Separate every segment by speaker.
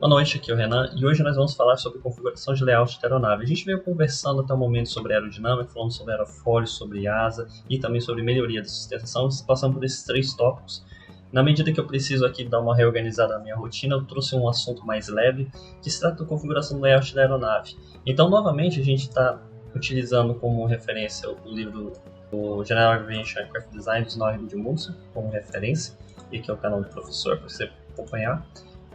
Speaker 1: Boa noite, aqui é o Renan e hoje nós vamos falar sobre configuração de layout da aeronave. A gente veio conversando até o momento sobre aerodinâmica, falando sobre aerofólio, sobre asa e também sobre melhoria da sustentação, passando por esses três tópicos. Na medida que eu preciso aqui dar uma reorganizada na minha rotina, eu trouxe um assunto mais leve que se trata da configuração do layout da aeronave. Então, novamente, a gente está utilizando como referência o livro do General Aviation Aircraft Design do Snorri Gudmundsson como referência, e aqui é o canal do professor para você acompanhar.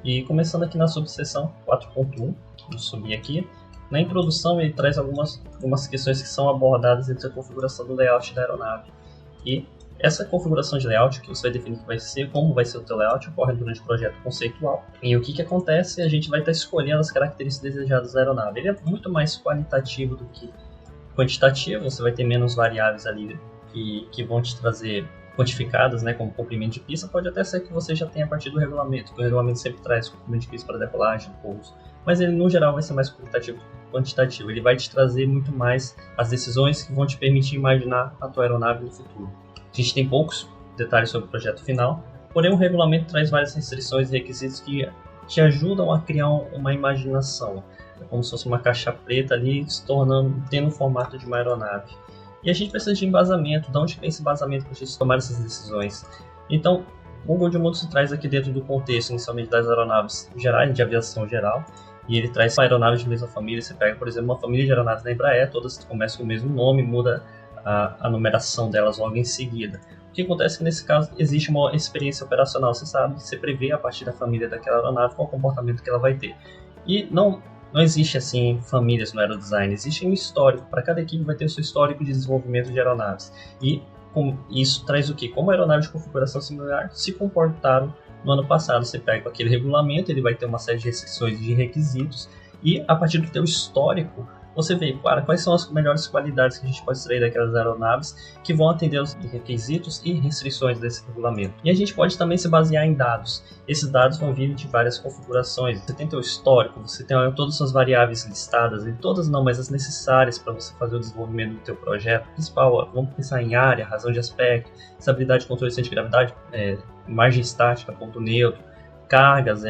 Speaker 1: E começando aqui na subseção 4.1, vou subir aqui. Na introdução ele traz algumas questões que são abordadas entre a configuração do layout da aeronave. E essa configuração de layout, que você vai definir que vai ser, como vai ser o teu layout, ocorre durante o projeto conceitual. E o que acontece? A gente vai estar escolhendo as características desejadas da aeronave. Ele é muito mais qualitativo do que quantitativo, você vai ter menos variáveis ali que vão te trazer quantificadas, né, como comprimento de pista. Pode até ser que você já tenha a partir do regulamento, porque o regulamento sempre traz comprimento de pista para decolagem, pouso, mas ele no geral vai ser mais qualitativo que quantitativo. Ele vai te trazer muito mais as decisões que vão te permitir imaginar a tua aeronave no futuro. A gente tem poucos detalhes sobre o projeto final, porém o regulamento traz várias restrições e requisitos que te ajudam a criar uma imaginação. É como se fosse uma caixa preta ali, tendo o formato de uma aeronave. E a gente precisa de embasamento, de onde vem esse embasamento para a gente tomar essas decisões. Então, o Gudmundsson traz aqui dentro do contexto, inicialmente das aeronaves gerais, de aviação geral, e ele traz aeronaves de mesma família. Você pega, por exemplo, uma família de aeronaves da Embraer, todas começam com o mesmo nome, muda a numeração delas logo em seguida. O que acontece é que nesse caso existe uma experiência operacional, você sabe, você prevê a partir da família daquela aeronave qual o comportamento que ela vai ter. E não existe assim famílias no aerodesign, existe um histórico, para cada equipe vai ter o seu histórico de desenvolvimento de aeronaves. E isso traz o quê? Como aeronaves de configuração similar se comportaram no ano passado. Você pega aquele regulamento, ele vai ter uma série de restrições de requisitos, e a partir do teu histórico, você vê, cara, quais são as melhores qualidades que a gente pode extrair daquelas aeronaves que vão atender os requisitos e restrições desse regulamento. E a gente pode também se basear em dados. Esses dados vão vir de várias configurações. Você tem teu histórico, você tem todas as suas variáveis listadas, e todas não, mas as necessárias para você fazer o desenvolvimento do teu projeto principal. Vamos pensar em área, razão de aspecto, estabilidade, controle de gravidade, margem estática, ponto neutro, cargas,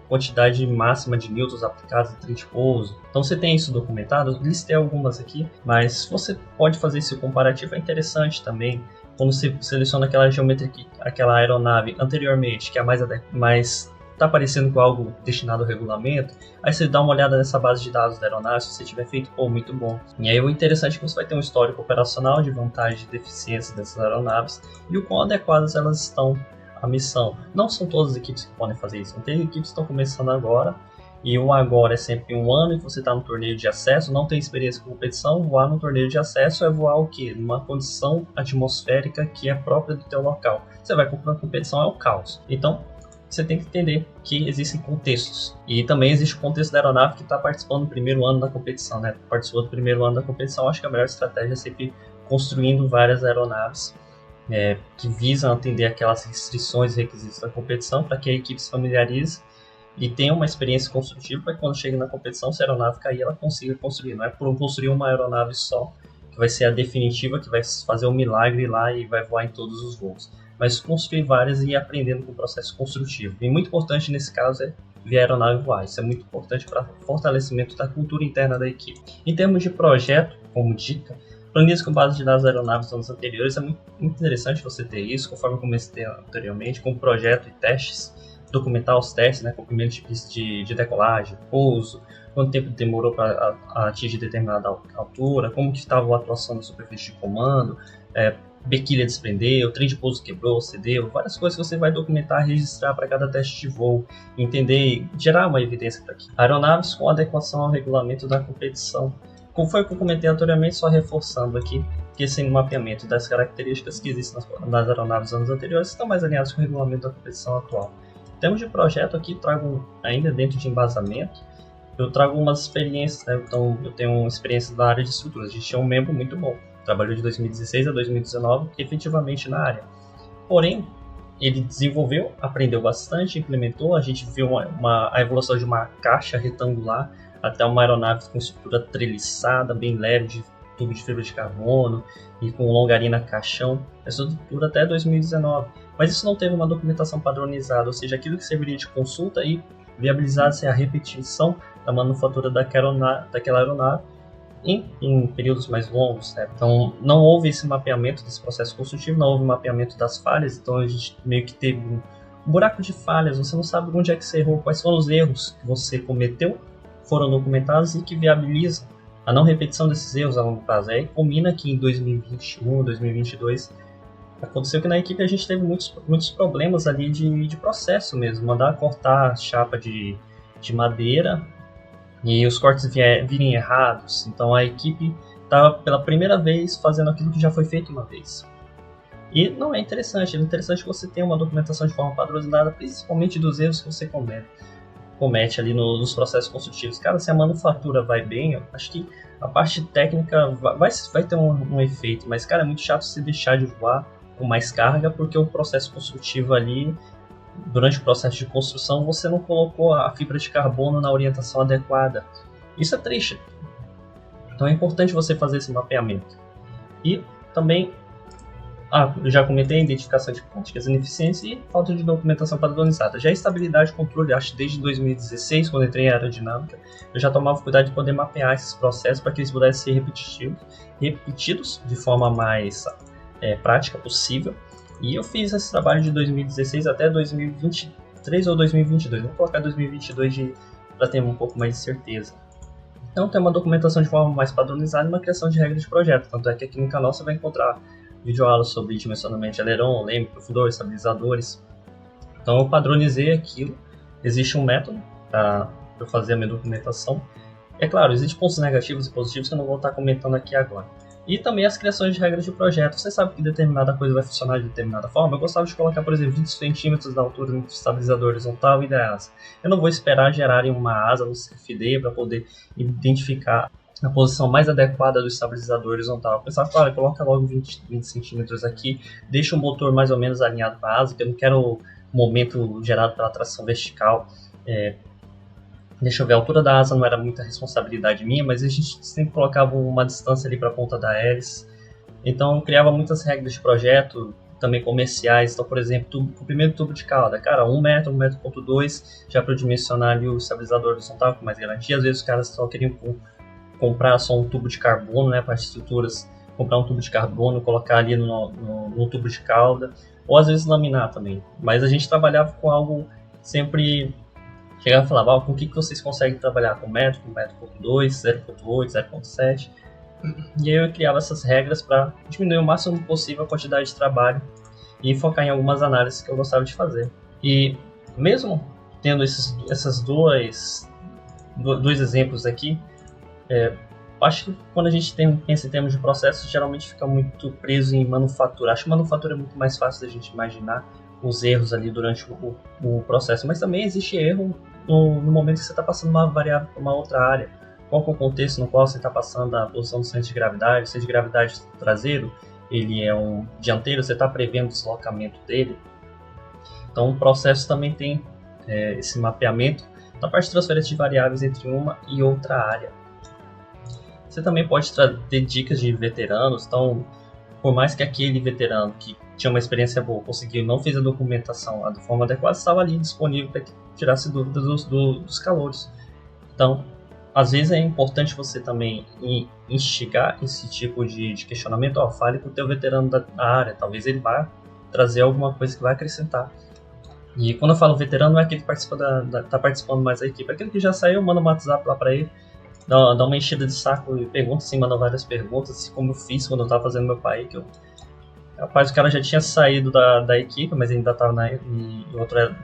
Speaker 1: quantidade máxima de newtons aplicados em trem de pouso. Então você tem isso documentado, eu listei algumas aqui, mas você pode fazer esse comparativo, é interessante também. Quando você seleciona aquela geometria, aquela aeronave anteriormente, que é mais está parecendo com algo destinado ao regulamento, aí você dá uma olhada nessa base de dados da aeronave, se você tiver feito, muito bom. E aí o interessante é que você vai ter um histórico operacional de vantagens e deficiências dessas aeronaves e o quão adequadas elas estão a missão. Não são todas as equipes que podem fazer isso. Tem equipes que estão começando agora, e o agora é sempre um ano e você está no torneio de acesso, não tem experiência com competição. Voar no torneio de acesso é voar o quê? Numa condição atmosférica que é própria do teu local. Você vai para uma competição, é o caos. Então, você tem que entender que existem contextos. E também existe o contexto da aeronave que está participando do primeiro ano da competição, né? Participou do primeiro ano da competição. Acho que a melhor estratégia é sempre construindo várias aeronaves que visam atender aquelas restrições e requisitos da competição, para que a equipe se familiarize e tenha uma experiência construtiva, para que quando chegue na competição, se a aeronave cair, ela consiga construir. Não é por construir uma aeronave só, que vai ser a definitiva, que vai fazer um milagre lá e vai voar em todos os voos, mas construir várias e ir aprendendo com o processo construtivo. E muito importante nesse caso é ver a aeronave voar. Isso é muito importante para fortalecimento da cultura interna da equipe. Em termos de projeto, como dica, planilhas com base de dados da aeronaves dos anos anteriores. É muito interessante você ter isso, conforme eu comecei anteriormente, com projeto e testes, documentar os testes, né, comprimento de pista de decolagem, pouso, quanto tempo demorou para atingir determinada altura, como que estava a atuação da superfície de comando, bequilha desprendeu, trem de pouso quebrou, cedeu, várias coisas que você vai documentar, registrar para cada teste de voo, entender e gerar uma evidência para aqui. Aeronaves com adequação ao regulamento da competição. Como foi o que eu comentei anteriormente, só reforçando aqui que esse mapeamento das características que existem nas aeronaves dos anos anteriores estão mais alinhados com o regulamento da competição atual. Em termos de projeto aqui, trago ainda dentro de embasamento, eu trago algumas experiências, né? Então eu tenho uma experiência da área de estruturas. A gente tinha um membro muito bom, trabalhou de 2016 a 2019 efetivamente na área. Porém, ele desenvolveu, aprendeu bastante, implementou. A gente viu a evolução de uma caixa retangular até uma aeronave com estrutura treliçada, bem leve, de tubo de fibra de carbono e com longarina caixão. Essa estrutura até 2019. Mas isso não teve uma documentação padronizada, ou seja, aquilo que serviria de consulta e viabilizasse a repetição da manufatura daquela aeronave em períodos mais longos, né? Então não houve esse mapeamento desse processo construtivo, não houve mapeamento das falhas, então a gente meio que teve um buraco de falhas, você não sabe onde é que você errou, quais foram os erros que você cometeu, foram documentados e que viabilizam a não repetição desses erros a longo prazo. Aí culmina que em 2021, 2022, aconteceu que na equipe a gente teve muitos problemas ali de processo mesmo, mandar cortar a chapa de madeira e os cortes virem errados. Então a equipe estava pela primeira vez fazendo aquilo que já foi feito uma vez. E não é interessante, é interessante que você tenha uma documentação de forma padronizada, principalmente dos erros que você comete ali nos processos construtivos. Cara, se a manufatura vai bem, eu acho que a parte técnica vai ter um efeito, mas cara, é muito chato você deixar de voar com mais carga, porque o processo construtivo ali, durante o processo de construção, você não colocou a fibra de carbono na orientação adequada. Isso é triste. Então é importante você fazer esse mapeamento. E também, eu já comentei a identificação de práticas ineficientes e falta de documentação padronizada. Já a estabilidade e controle, acho que desde 2016, quando entrei em aerodinâmica, eu já tomava cuidado de poder mapear esses processos para que eles pudessem ser repetidos de forma mais prática possível. E eu fiz esse trabalho de 2016 até 2023 ou 2022. Vou colocar 2022 para ter um pouco mais de certeza. Então tem uma documentação de forma mais padronizada e uma criação de regras de projeto. Tanto é que aqui no canal você vai encontrar videoaulas sobre dimensionamento de aileron, leme, profundor, estabilizadores. Então eu padronizei aquilo. Existe um método para eu fazer a minha documentação. É claro, existem pontos negativos e positivos que eu não vou estar comentando aqui agora. E também as criações de regras de projeto. Você sabe que determinada coisa vai funcionar de determinada forma. Eu gostava de colocar, por exemplo, 20 centímetros da altura do estabilizador horizontal e da asa. Eu não vou esperar gerarem uma asa no CFD para poder identificar a posição mais adequada do estabilizador horizontal. Eu pensava, claro, coloca logo 20 centímetros aqui, deixa o motor mais ou menos alinhado com a asa, porque eu não quero o momento gerado pela tração vertical. Deixa eu ver, a altura da asa não era muita responsabilidade minha, mas a gente sempre colocava uma distância ali para a ponta da hélice. Então eu criava muitas regras de projeto, também comerciais. Então, por exemplo, o primeiro tubo de cauda, cara, 1 metro, 1,2 metro, já para eu dimensionar ali o estabilizador horizontal com mais garantia. Às vezes os caras só queriam comprar só um tubo de carbono, né, para as estruturas, comprar um tubo de carbono, colocar ali no tubo de cauda, ou às vezes laminar também. Mas a gente trabalhava com algo sempre... Chegava e falava, com o que vocês conseguem trabalhar? Com 1 metro, com 1,2 metro, 0,8, 0,7. E aí eu criava essas regras para diminuir o máximo possível a quantidade de trabalho e focar em algumas análises que eu gostava de fazer. E mesmo tendo esses dois exemplos aqui, acho que quando a gente pensa em termos de processo, geralmente fica muito preso em manufatura. Acho que manufatura é muito mais fácil da gente imaginar os erros ali durante o processo, mas também existe erro no momento que você está passando uma variável para uma outra área. Qual é o contexto no qual você está passando a posição do centro de gravidade? O centro de gravidade traseiro, ele é um dianteiro, você está prevendo o deslocamento dele. Então o processo também tem esse mapeamento da parte de transferência de variáveis entre uma e outra área. Você também pode ter dicas de veteranos, então por mais que aquele veterano que tinha uma experiência boa, conseguiu, não fez a documentação de forma adequada, estava ali disponível para que tirasse dúvidas dos calouros. Então, às vezes é importante você também instigar esse tipo de questionamento. Fale com o teu veterano da área, talvez ele vá trazer alguma coisa que vai acrescentar. E quando eu falo veterano, não é aquele que está participando mais da equipe, é aquele que já saiu, manda um WhatsApp lá para ele, dá uma enchida de saco e pergunta, assim, manda várias perguntas, assim como eu fiz quando eu estava fazendo meu pai, que rapaz, o cara já tinha saído da equipe, mas ainda estava em outra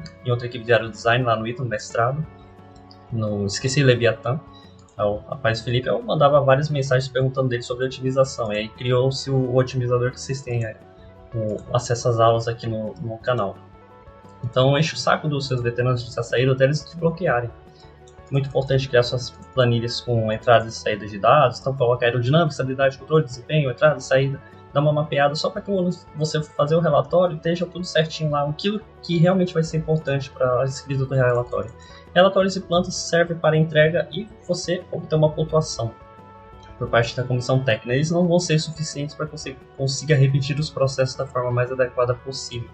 Speaker 1: equipe de aerodesign lá no ITA, no mestrado. Esqueci Leviathan. O rapaz Felipe, eu mandava várias mensagens perguntando dele sobre a otimização. E aí criou-se o otimizador que vocês têm o acesso às aulas aqui no canal. Então enche o saco dos seus veteranos que já saíram até eles desbloquearem. Muito importante criar suas planilhas com entradas e saídas de dados. Então coloca aerodinâmica, estabilidade, controle, desempenho, entrada e saída. Dá uma mapeada só para que você fazer o relatório esteja tudo certinho lá, aquilo que realmente vai ser importante para a escrita do relatório. Relatórios e plantas servem para entrega e você obter uma pontuação por parte da comissão técnica. Eles não vão ser suficientes para que você consiga repetir os processos da forma mais adequada possível.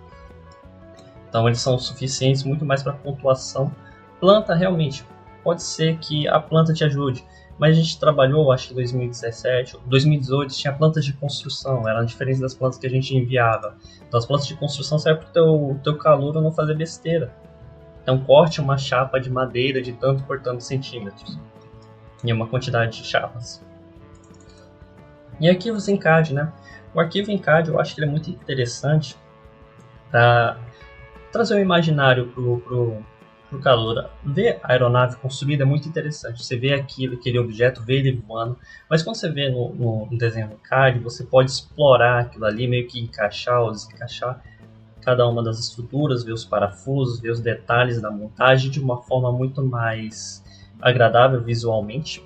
Speaker 1: Então eles são suficientes muito mais para pontuação Planta, realmente, pode ser que a planta te ajude, mas a gente trabalhou, acho que em 2017, 2018, tinha plantas de construção, eram diferentes das plantas que a gente enviava. Então as plantas de construção servem para o teu calouro não fazer besteira. Então corte uma chapa de madeira de tanto por tantos centímetros, em uma quantidade de chapas. E arquivos em CAD, né? O arquivo em CAD eu acho que ele é muito interessante para trazer um imaginário pro calor. Ver a aeronave construída é muito interessante. Você vê aquele objeto, vê ele voando, mas quando você vê no desenho do CAD, você pode explorar aquilo ali, meio que encaixar ou desencaixar cada uma das estruturas, ver os parafusos, ver os detalhes da montagem de uma forma muito mais agradável visualmente.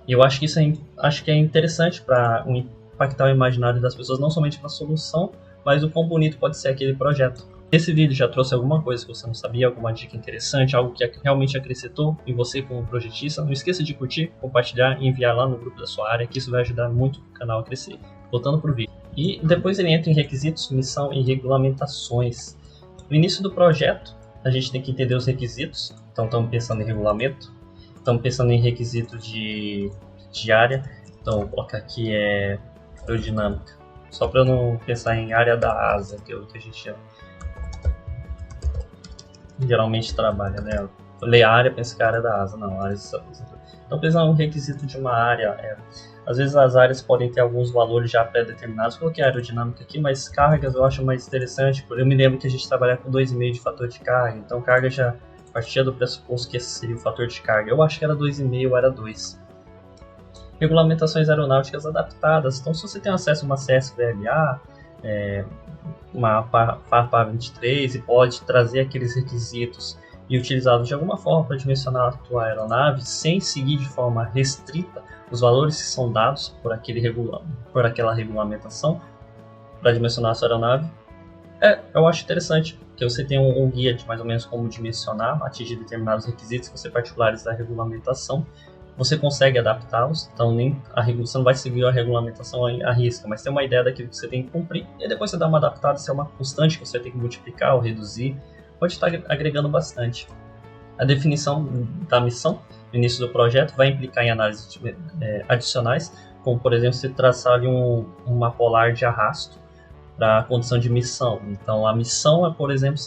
Speaker 1: E eu acho que isso acho que é interessante para impactar o imaginário das pessoas, não somente para a solução, mas o quão bonito pode ser aquele projeto. Esse vídeo já trouxe alguma coisa que você não sabia, alguma dica interessante, algo que realmente acrescentou em você como projetista. Não esqueça de curtir, compartilhar e enviar lá no grupo da sua área, que isso vai ajudar muito o canal a crescer. Voltando para o vídeo. E depois ele entra em requisitos, missão e regulamentações. No início do projeto, a gente tem que entender os requisitos. Então estamos pensando em regulamento, estamos pensando em requisito de área. Então vou colocar aqui aerodinâmica, só para eu não pensar em área da asa, que é o que a gente geralmente trabalha, né? Ler a área, pensa que é a área da asa, não, a área de... Então pensando no requisito de uma área, às vezes as áreas podem ter alguns valores já pré-determinados. Coloquei a aerodinâmica aqui, mas cargas eu acho mais interessante, porque eu me lembro que a gente trabalha com 2,5 de fator de carga, então carga já partia do pressuposto que esse seria o fator de carga. Eu acho que era 2,5 ou era 2. Regulamentações aeronáuticas adaptadas. Então, se você tem acesso a uma CSVLA, uma FAR 23 e pode trazer aqueles requisitos e utilizá-los de alguma forma para dimensionar a tua aeronave sem seguir de forma restrita os valores que são dados por aquela regulamentação para dimensionar a sua aeronave, eu acho interessante que você tenha um guia de mais ou menos como dimensionar, atingir determinados requisitos que são particulares da regulamentação. Você consegue adaptá-los, então você não vai seguir a regulamentação à risca, mas tem uma ideia daquilo que você tem que cumprir, e depois você dá uma adaptada, se é uma constante que você tem que multiplicar ou reduzir, pode estar agregando bastante. A definição da missão no início do projeto vai implicar em análises adicionais, como por exemplo você traçar ali uma polar de arrasto para a condição de missão. Então a missão é, por exemplo,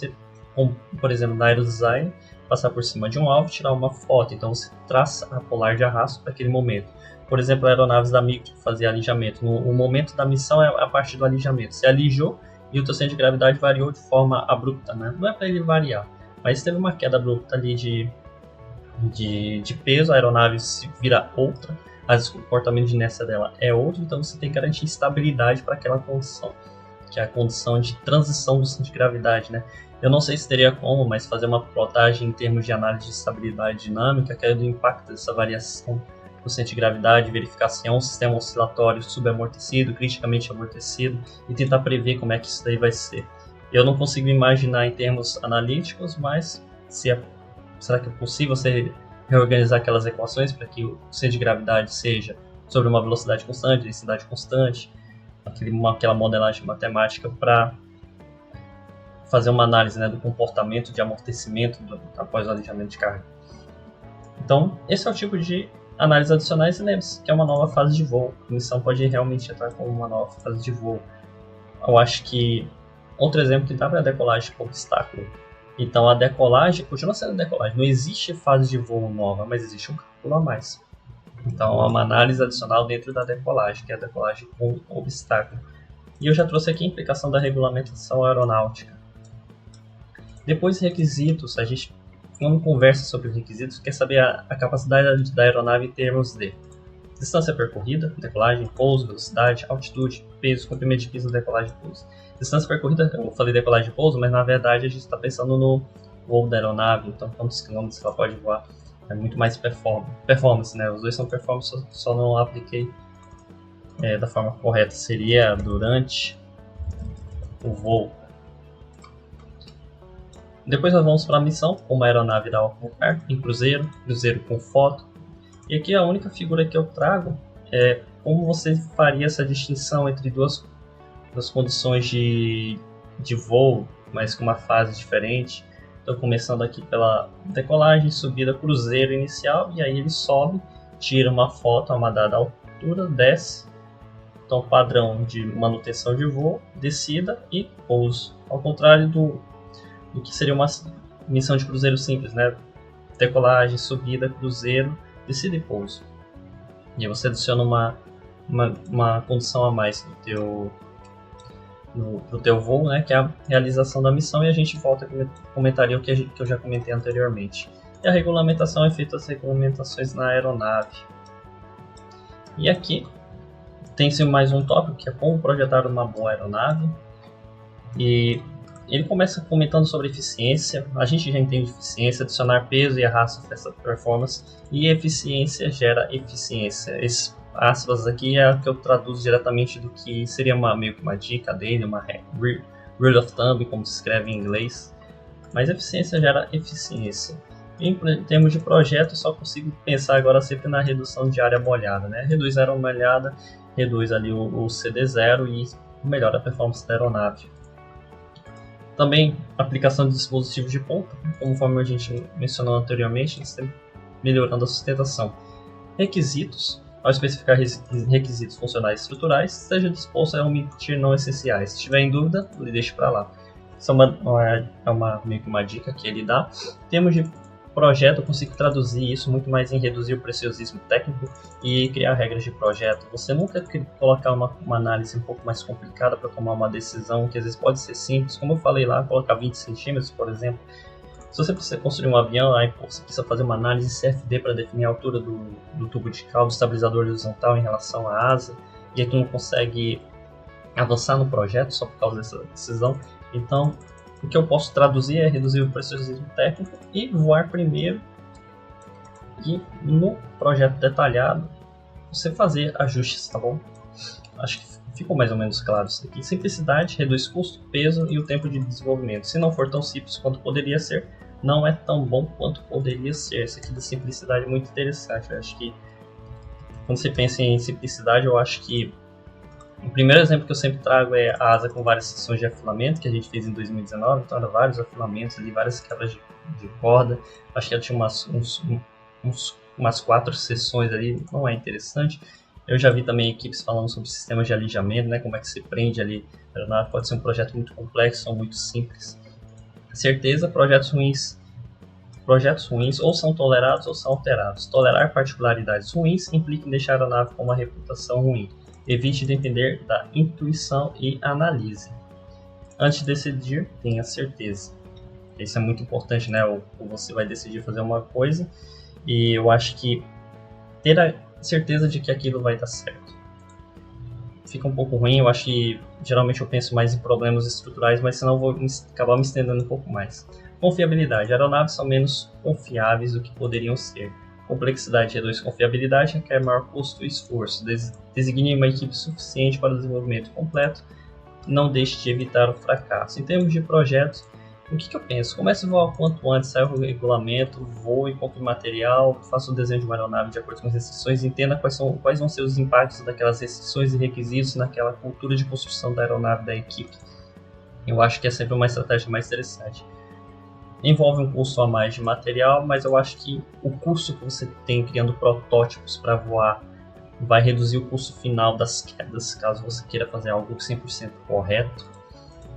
Speaker 1: na aerodesign, passar por cima de um alvo e tirar uma foto. Então você traça a polar de arrasto para aquele momento. Por exemplo, aeronaves da MiG que fazia alijamento. O momento da missão é a partir do alijamento. Você alijou e o teu centro de gravidade variou de forma abrupta, né? Não é para ele variar, mas teve uma queda abrupta ali de peso, a aeronave se vira outra, o comportamento de inércia dela é outro, então você tem que garantir estabilidade para aquela condição, que é a condição de transição do centro de gravidade, né? Eu não sei se teria como, mas fazer uma plotagem em termos de análise de estabilidade dinâmica, que é do impacto dessa variação do centro de gravidade, verificar se é um sistema oscilatório subamortecido, criticamente amortecido, e tentar prever como é que isso daí vai ser. Eu não consigo imaginar em termos analíticos, mas será que é possível você reorganizar aquelas equações para que o centro de gravidade seja sobre uma velocidade constante, densidade constante, aquela modelagem matemática para fazer uma análise, né, do comportamento de amortecimento após o alijamento de carga. Então, esse é o tipo de análise adicionais, e lembre-se que é uma nova fase de voo. A missão pode realmente entrar como uma nova fase de voo. Eu acho que outro exemplo que dá para a decolagem com obstáculo. Então a decolagem continua sendo decolagem. Não existe fase de voo nova, mas existe um cálculo a mais. Então é uma análise adicional dentro da decolagem, que é a decolagem com obstáculo. E eu já trouxe aqui a implicação da regulamentação aeronáutica. Depois requisitos, a gente quando conversa sobre requisitos, quer saber a capacidade da aeronave em termos de distância percorrida, decolagem, pouso, velocidade, altitude, peso, comprimento de piso, decolagem e pouso. Distância percorrida, eu falei decolagem e pouso, mas na verdade a gente está pensando no voo da aeronave, então quantos quilômetros ela pode voar. É muito mais performance, né? Os dois são performance, só não apliquei da forma correta. Seria durante o voo. Depois nós vamos para a missão, como a aeronave irá operar, em cruzeiro com foto. E aqui a única figura que eu trago é como você faria essa distinção entre duas condições de voo, mas com uma fase diferente. Então, começando aqui pela decolagem, subida, cruzeiro inicial, e aí ele sobe, tira uma foto a uma dada altura, desce. Então, padrão de manutenção de voo, descida e pouso. Ao contrário do que seria uma missão de cruzeiro simples, né? Decolagem, subida, cruzeiro, descida e pouso. E aí você adiciona uma condição a mais no teu voo, né? Que é a realização da missão, e a gente volta a comentaria o que eu já comentei anteriormente. E a regulamentação é feita as regulamentações na aeronave. E aqui tem-se mais um tópico, que é como projetar uma boa aeronave. E ele começa comentando sobre eficiência. A gente já entende eficiência, adicionar peso e arrasto para performance. E eficiência gera eficiência. Esse aspas aqui é o que eu traduzo diretamente do que seria meio que uma dica dele, uma rule of thumb, como se escreve em inglês. Mas eficiência gera eficiência. Em termos de projeto, eu só consigo pensar agora sempre na redução de área molhada, né? Reduz a área molhada, reduz ali o CD0 e melhora a performance da aeronave. Também aplicação de dispositivos de ponta, conforme a gente mencionou anteriormente, melhorando a sustentação. Requisitos: ao especificar requisitos funcionais e estruturais, esteja disposto a omitir não essenciais. Se estiver em dúvida, deixe para lá. Isso é meio que uma dica que ele dá. Em termos de projeto, eu consigo traduzir isso muito mais em reduzir o preciosismo técnico e criar regras de projeto. Você nunca colocar uma análise um pouco mais complicada para tomar uma decisão que às vezes pode ser simples. Como eu falei lá, colocar 20 centímetros, por exemplo. Se você precisa construir um avião, aí você precisa fazer uma análise CFD para definir a altura do tubo de cauda, do estabilizador horizontal em relação à asa, e aí tu não consegue avançar no projeto só por causa dessa decisão. Então, o que eu posso traduzir é reduzir o preciosismo técnico e voar primeiro, e no projeto detalhado você fazer ajustes, tá bom? Acho que ficou mais ou menos claro isso aqui. Simplicidade reduz custo, peso e o tempo de desenvolvimento. Se não for tão simples quanto poderia ser, não é tão bom quanto poderia ser. Isso aqui da simplicidade é muito interessante. Eu acho que quando você pensa em simplicidade, eu acho que o primeiro exemplo que eu sempre trago é a asa com várias seções de afilamento, que a gente fez em 2019. Então, era vários afilamentos ali, várias quebras de corda. Acho que ela tinha umas 4 seções ali. Não é interessante. Eu já vi também equipes falando sobre sistemas de alijamento, né? Como é que se prende ali a aeronave. Pode ser um projeto muito complexo ou muito simples. Certeza, projetos ruins ou são tolerados ou são alterados. Tolerar particularidades ruins implica em deixar a aeronave com uma reputação ruim. Evite depender da intuição e analise. Antes de decidir, tenha certeza. Isso é muito importante, né? Ou você vai decidir fazer uma coisa, e eu acho que ter a certeza de que aquilo vai dar certo fica um pouco ruim. Eu acho que geralmente eu penso mais em problemas estruturais, mas senão eu vou acabar me estendendo um pouco mais. Confiabilidade: aeronaves são menos confiáveis do que poderiam ser. Complexidade reduz confiabilidade, requer maior custo e esforço. Designe uma equipe suficiente para o desenvolvimento completo. Não deixe de evitar o fracasso. Em termos de projetos, o que eu penso? Comece a voar o quanto antes, saia o regulamento, voe, compre material, faça o desenho de uma aeronave de acordo com as restrições, entenda quais vão ser os impactos daquelas restrições e requisitos naquela cultura de construção da aeronave da equipe. Eu acho que é sempre uma estratégia mais interessante. Envolve um custo a mais de material, mas eu acho que o custo que você tem criando protótipos para voar vai reduzir o custo final das quedas, caso você queira fazer algo 100% correto.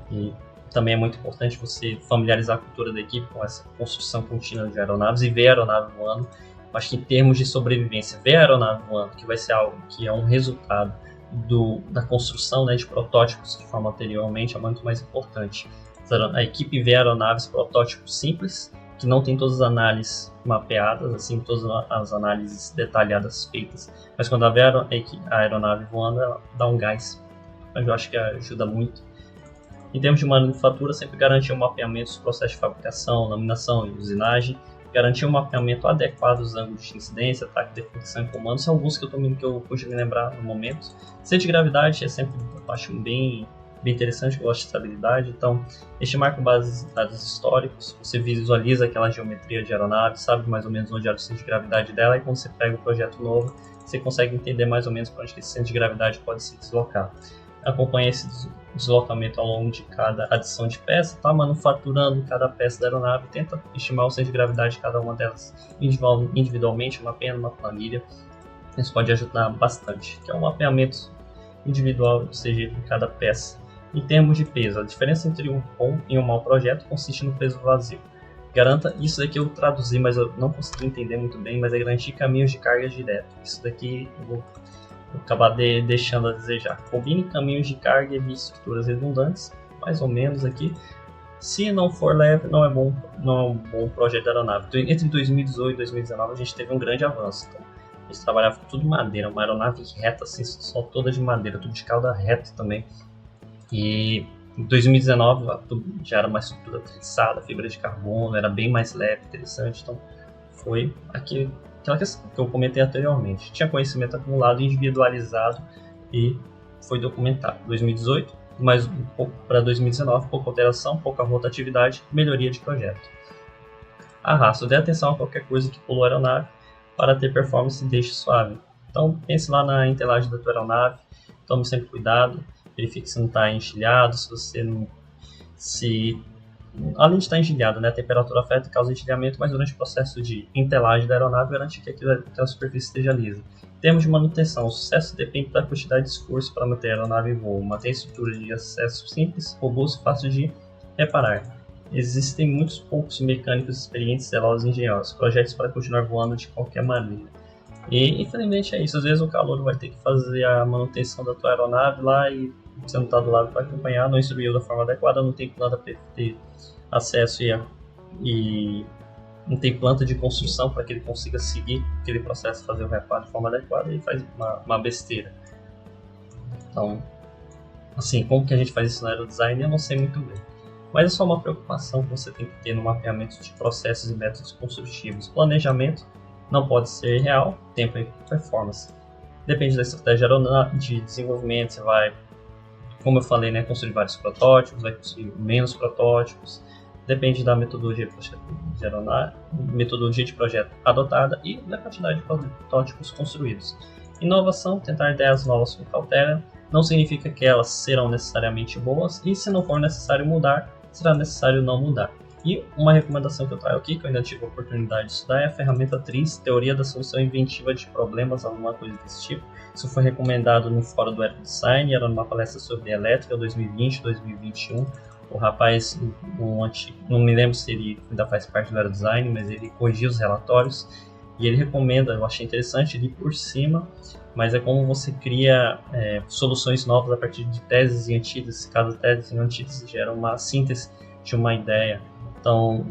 Speaker 1: E também é muito importante você familiarizar a cultura da equipe com essa construção contínua de aeronaves e ver a aeronave voando. Eu acho que em termos de sobrevivência, ver a aeronave voando, que vai ser algo que é um resultado da construção, né, de protótipos que foram anteriormente, é muito mais importante. A equipe vê aeronaves protótipos simples, que não tem todas as análises mapeadas, assim, todas as análises detalhadas feitas, mas quando vê a aeronave voando, ela dá um gás. Eu acho que ajuda muito. Em termos de manufatura, sempre garantir um mapeamento dos processos de fabricação, laminação e usinagem, garantir um mapeamento adequado dos ângulos de incidência, ataque, definição e comando. São alguns que eu pude me lembrar no momento. Centro de gravidade é sempre uma parte bem interessante, que eu gosto de estabilidade. Então, estimar com base em dados históricos, você visualiza aquela geometria de aeronave, sabe mais ou menos onde é o centro de gravidade dela, e quando você pega um projeto novo, você consegue entender mais ou menos para onde esse centro de gravidade pode se deslocar. Acompanhe deslocamento ao longo de cada adição de peça, está manufaturando cada peça da aeronave, tenta estimar o centro de gravidade de cada uma delas individualmente, mapeando uma planilha. Isso pode ajudar bastante, que é um mapeamento individual do CG de cada peça. Em termos de peso, a diferença entre um bom e um mau projeto consiste no peso vazio. Garanta, isso daqui eu traduzi, mas eu não consegui entender muito bem, mas é garantir caminhos de carga direto. Isso daqui eu vou acabar deixando a desejar. Combine caminhos de carga e evite estruturas redundantes, mais ou menos aqui. Se não for leve, não é um bom projeto de aeronave. Então, entre 2018 e 2019 a gente teve um grande avanço. Então, eles trabalhavam com tudo madeira, uma aeronave reta, assim, só toda de madeira, tudo de cauda reta também. E em 2019 já era uma estrutura trissada, fibra de carbono, era bem mais leve, interessante. Então foi aquela questão que eu comentei anteriormente. Tinha conhecimento acumulado, individualizado e foi documentado. 2018, mais um pouco para 2019, pouca alteração, pouca rotatividade, melhoria de projeto. Arrasto, dê atenção a qualquer coisa que pulou a aeronave para ter performance e deixe suave. Então pense lá na entelagem da tua aeronave, tome sempre cuidado. Verifique se não está enxilhado, se você não... Além de estar enxilhado, né, a temperatura afeta e causa enxilhamento, mas durante o processo de entelagem da aeronave, garante que aquela superfície esteja lisa. Em termos de manutenção, o sucesso depende da quantidade de esforço para manter a aeronave em voo. Manter estrutura de acesso simples, robusto e fácil de reparar. Existem muitos poucos mecânicos experientes, zelosos e engenhosos, projetos para continuar voando de qualquer maneira. E infelizmente é isso, às vezes o calouro vai ter que fazer a manutenção da tua aeronave lá e você não está do lado para acompanhar, não instruiu da forma adequada, não tem planta para ter acesso e não tem planta de construção para que ele consiga seguir aquele processo, fazer o reparo de forma adequada e faz uma besteira. Então, assim, como que a gente faz isso no aerodesign eu não sei muito bem. Mas é só uma preocupação que você tem que ter no mapeamento de processos e métodos construtivos. Planejamento não pode ser real, tempo e performance. Depende da estratégia de desenvolvimento, você vai, como eu falei, né, construir vários protótipos, vai construir menos protótipos. Depende da metodologia de projeto adotada e da quantidade de protótipos construídos. Inovação, tentar ideias novas com cautela, não significa que elas serão necessariamente boas e se não for necessário mudar, será necessário não mudar. E uma recomendação que eu trago aqui, que eu ainda tive a oportunidade de estudar, é a ferramenta TRIZ, Teoria da Solução Inventiva de Problemas, alguma coisa desse tipo. Isso foi recomendado no Fórum do Aerodesign, era numa palestra sobre elétrica 2020-2021. O rapaz, não me lembro se ele ainda faz parte do Aerodesign, mas ele corrigiu os relatórios e ele recomenda, eu achei interessante, ele por cima, mas é como você cria soluções novas a partir de teses e antíteses. Cada tese e antítese gera uma síntese de uma ideia. Então,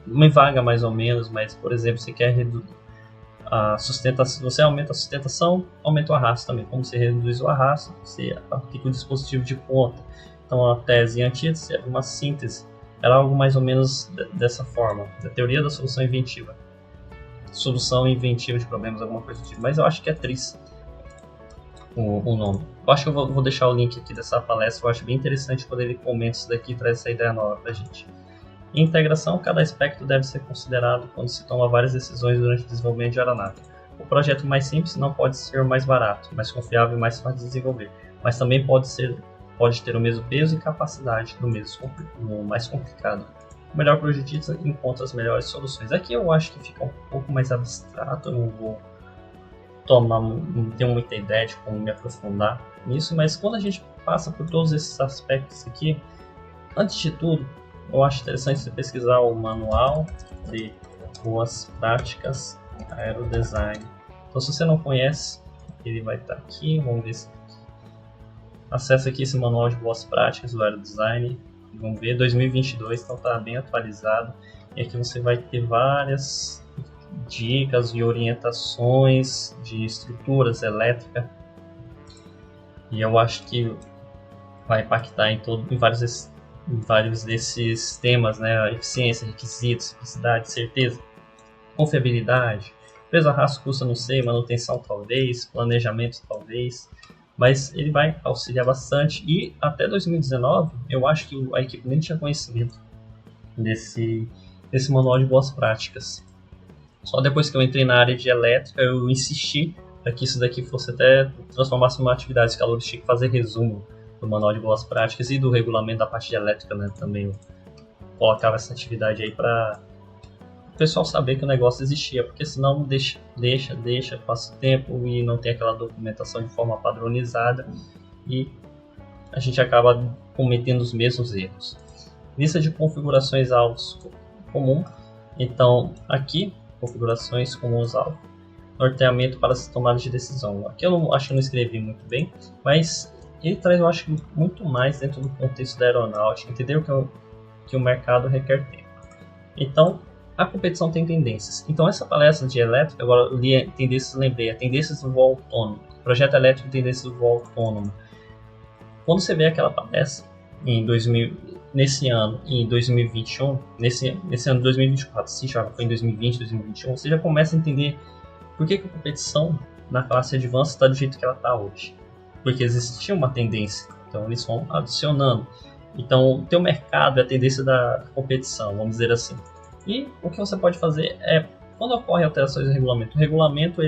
Speaker 1: me vaga mais ou menos, mas, por exemplo, você quer reduzir a sustentação, você aumenta a sustentação, aumenta o arrasto também. Como você reduz o arrasto, você aplica o dispositivo de ponta. Então, a tese e a antítese é uma síntese. Era algo mais ou menos dessa forma. A teoria da solução inventiva. Solução inventiva de problemas, alguma coisa do tipo. Mas eu acho que é TRIZ o nome. Eu acho que eu vou deixar o link aqui dessa palestra. Eu acho bem interessante quando ele comenta isso daqui e traz essa ideia nova pra gente. Em integração, cada aspecto deve ser considerado quando se toma várias decisões durante o desenvolvimento de aeronave. O projeto mais simples não pode ser o mais barato, mais confiável e mais fácil de desenvolver, mas também pode ter o mesmo peso e capacidade no mais complicado. O melhor projetista encontra as melhores soluções. Aqui eu acho que fica um pouco mais abstrato, eu não tenho muita ideia de como me aprofundar nisso, mas quando a gente passa por todos esses aspectos aqui, antes de tudo, eu acho interessante você pesquisar o Manual de Boas Práticas Aerodesign. Então, se você não conhece, ele vai estar aqui. Vamos ver se acessa aqui esse Manual de Boas Práticas do Aerodesign. Vamos ver, 2022, então está bem atualizado. E aqui você vai ter várias dicas e orientações de estruturas elétricas. E eu acho que vai impactar em vários desses temas, né? Eficiência, requisitos, simplicidade, certeza, confiabilidade, peso arrasto, custo não sei, manutenção talvez, planejamento talvez, mas ele vai auxiliar bastante. E até 2019 eu acho que a equipe nem tinha conhecimento desse manual de boas práticas. Só depois que eu entrei na área de elétrica eu insisti para que isso daqui fosse até transformasse em uma atividade que a Lourdes tinha que fazer resumo do manual de boas práticas e do regulamento da parte de elétrica, né? Também eu colocava essa atividade aí para o pessoal saber que o negócio existia, porque senão deixa, passa o tempo e não tem aquela documentação de forma padronizada e a gente acaba cometendo os mesmos erros. Lista de configurações alvos comum. Então, aqui, configurações comuns alvo. Norteamento para as tomadas de decisão. Aqui eu acho que eu não escrevi muito bem, mas ele traz, eu acho, muito mais dentro do contexto da aeronáutica, entender que o mercado requer tempo. Então, a competição tem tendências. Então, essa palestra de elétrica, agora eu li tendências, lembrei, tendências do voo autônomo. Projeto elétrico, tendências do voo autônomo. Quando você vê aquela palestra, nesse ano, em 2021, nesse ano de 2024, se já foi em 2020, 2021, você já começa a entender por que a competição na classe Advanced está do jeito que ela está hoje. Porque existia uma tendência, então eles vão adicionando. Então, o teu mercado é a tendência da competição, vamos dizer assim. E o que você pode fazer é, quando ocorrem alterações no regulamento, o regulamento,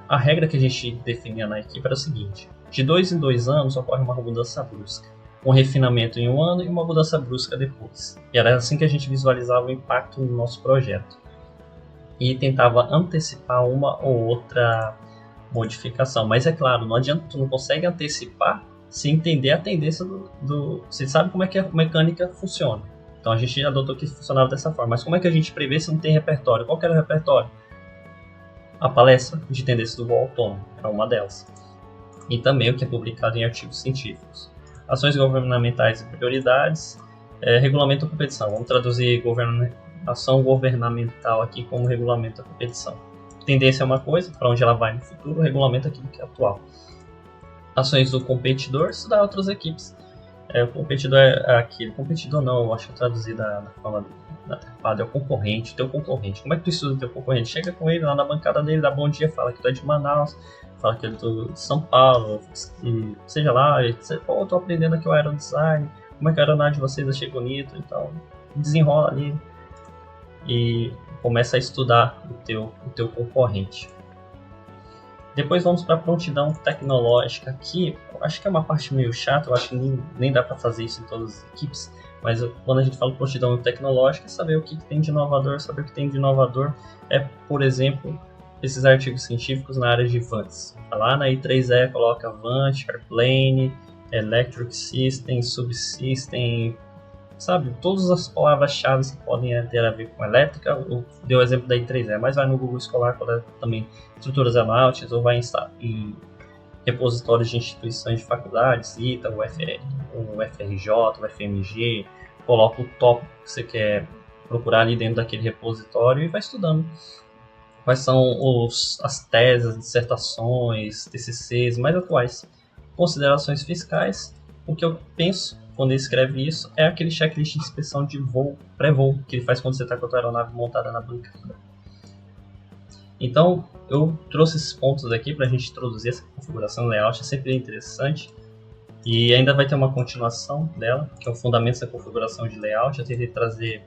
Speaker 1: a regra que a gente definia na equipe era o seguinte: de 2 em 2 anos ocorre uma mudança brusca, um refinamento em 1 ano e uma mudança brusca depois. E era assim que a gente visualizava o impacto no nosso projeto. E tentava antecipar uma ou outra modificação. Mas é claro, não adianta, tu não consegue antecipar sem entender a tendência você sabe como é que a mecânica funciona. Então a gente adotou que funcionava dessa forma. Mas como é que a gente prevê se não tem repertório? Qual que era o repertório? A palestra de tendências do voo autônomo é uma delas. E também o que é publicado em artigos científicos. Ações governamentais e prioridades. Regulamento da competição. Vamos traduzir ação governamental aqui como regulamento da competição. Tendência é uma coisa, para onde ela vai no futuro, regulamento é aquilo que é atual. Ações do competidor, estudar outras equipes. O competidor é aquele. Competidor não, eu acho que traduzido da forma adequada é o concorrente, teu concorrente. Como é que tu estuda o teu concorrente? Chega com ele lá na bancada dele, dá bom dia, fala que tu é de Manaus, fala que ele é de São Paulo, e seja lá, e diz, pô, eu tô aprendendo aqui o aerodesign, como é que a aeronave de vocês achei bonito, então desenrola ali e começa a estudar o teu concorrente. Depois vamos para a prontidão tecnológica. Aqui, eu acho que é uma parte meio chata, eu acho que nem dá para fazer isso em todas as equipes, mas quando a gente fala prontidão tecnológica, é saber o que tem de inovador. Saber o que tem de inovador é, por exemplo, esses artigos científicos na área de VANTs. Lá na I3E coloca VANT, Airplane, Electric System, Subsystem, sabe? Todas as palavras-chave que podem ter a ver com elétrica. Eu dei o exemplo da I3E, mas vai no Google Scholar, coleta também estruturas aeronáuticas, ou vai em repositórios de instituições de faculdades, CITA, o FRJ, o FMG, coloca o tópico que você quer procurar ali dentro daquele repositório e vai estudando. Quais são as teses, dissertações, TCCs mais atuais. Considerações fiscais. O que eu penso quando ele escreve isso é aquele checklist de inspeção de voo, pré-voo, que ele faz quando você está com a tua aeronave montada na bancada. Então, eu trouxe esses pontos aqui para a gente introduzir essa configuração layout, é sempre interessante. E ainda vai ter uma continuação dela, que é o fundamento da configuração de layout. Eu tentei trazer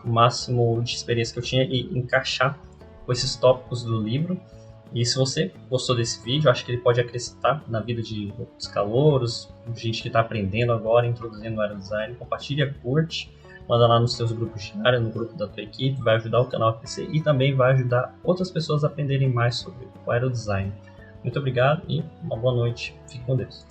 Speaker 1: o máximo de experiência que eu tinha e encaixar com esses tópicos do livro. E se você gostou desse vídeo, acho que ele pode acrescentar na vida de outros calouros, gente que está aprendendo agora, introduzindo o aerodesign. Compartilha, curte, manda lá nos seus grupos de área, no grupo da tua equipe, vai ajudar o canal a crescer e também vai ajudar outras pessoas a aprenderem mais sobre o aerodesign. Muito obrigado e uma boa noite. Fique com Deus.